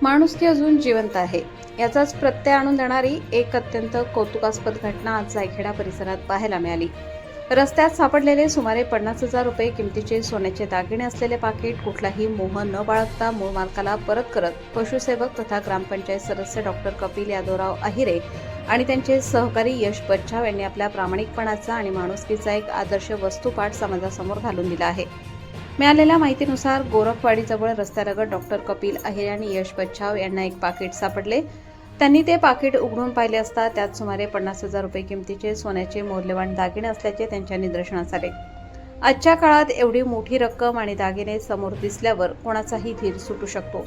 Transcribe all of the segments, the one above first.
माणुसकी अजून जिवंत आहे याचाच प्रत्यय आणून देणारी एक अत्यंत कौतुकास्पद घटना आज जायखेडा परिसरात पाहायला मिळाली। रस्त्यात सापडलेले सुमारे 50,000 रुपये किमतीचे सोन्याचे दागिने असलेले पाकिट कुठलाही मोह न बाळगता मूळ मालकाला परत करत पशुसेवक तथा ग्रामपंचायत सदस्य डॉक्टर कपिल यादवराव अहिरे आणि त्यांचे सहकारी यश बच्छाव यांनी आपल्या प्रामाणिकपणाचा आणि माणुसकीचा एक आदर्श वस्तुपाठ समाजासमोर घालून दिला आहे। मिळालेल्या माहितीनुसार गोरखवाडीजवळ रस्त्यालगत डॉक्टर कपिल अहिरे आणि यश बच्छाव यांना एक पाकिट सापडले। त्यांनी ते पाकिट उघडून पाहिले असता त्यात सुमारे 50,000 रुपये किमतीचे सोन्याचे मौल्यवान दागिने असल्याचे त्यांच्या निदर्शनास आले। आजच्या काळात एवढी मोठी रक्कम आणि दागिने समोर दिसल्यावर कोणाचाही धीर सुटू शकतो।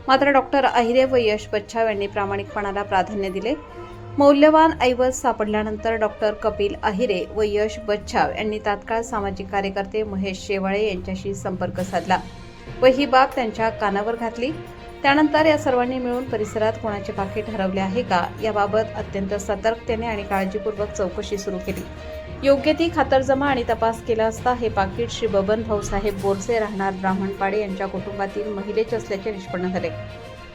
मात्र डॉक्टर अहिरे व यश बच्छाव यांनी प्रामाणिकपणाला प्राधान्य दिले। मौल्यवान ऐवज सापडल्यानंतर डॉक्टर कपिल अहिरे व यश बच्छाव यांनी तात्काळ सामाजिक कार्यकर्ते महेश शेवाळे यांच्याशी संपर्क साधला व ही बाब त्यांच्या कानावर घातली। त्यानंतर या सर्वांनी मिळून परिसरात कोणाचे पाकिट हरवले आहे का याबाबत अत्यंत सतर्कतेने आणि काळजीपूर्वक चौकशी सुरू केली। योग्य ती खातरजमा आणि तपास केला असता हे पाकिट श्री बबन भाऊसाहेब बोरसे राहणार ब्राह्मणपाडे यांच्या कुटुंबातील महिलेचे असल्याचे निष्पन्न झाले।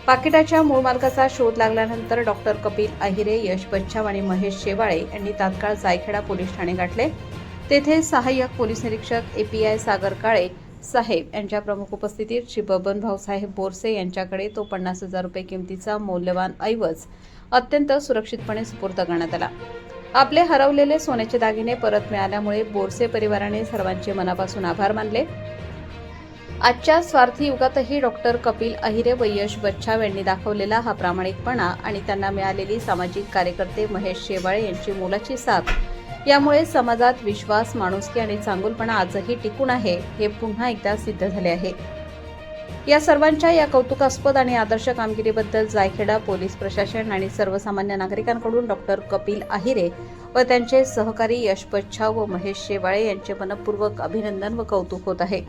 पाकिटाच्या मूळ मालकाचा शोध लागल्यानंतर डॉक्टर कपिल अहिरे, यश बच्छाव आणि महेश शेवाळे यांनी तात्काळ जायखेडा पोलीस ठाणे गाठले। तेथे सहाय्यक पोलीस निरीक्षक API सागर काळे साहेब यांच्या प्रमुख उपस्थितीत श्री बबन भाऊसाहेब बोरसे यांच्याकडे तो 50,000 रुपये किमतीचा मौल्यवान ऐवज अत्यंत सुरक्षितपणे सुपूर्द करण्यात आला। आपले हरवलेले सोन्याचे दागिने परत मिळाल्यामुळे बोरसे परिवाराने सर्वांचे मनापासून आभार मानले। आजच्या स्वार्थी युगातही डॉक्टर कपिल अहिरे व यश बच्छाव यांनी दाखवलेला हा प्रामाणिकपणा आणि त्यांना मिळालेली सामाजिक कार्यकर्ते महेश शेवाळे यांची मोलाची साथ यामुळे समाजात विश्वास, माणुसकी आणि चांगुलपणा आजही टिकून आहे हे पुन्हा एकदा सिद्ध झाले आहे। या सर्वांच्या या कौतुकास्पद आणि आदर्श कामगिरीबद्दल जायखेडा पोलीस प्रशासन आणि सर्वसामान्य नागरिकांकडून डॉक्टर कपिल अहिरे व त्यांचे सहकारी यश बच्छाव व महेश शेवाळे यांचे मनपूर्वक अभिनंदन व कौतुक होत आहे।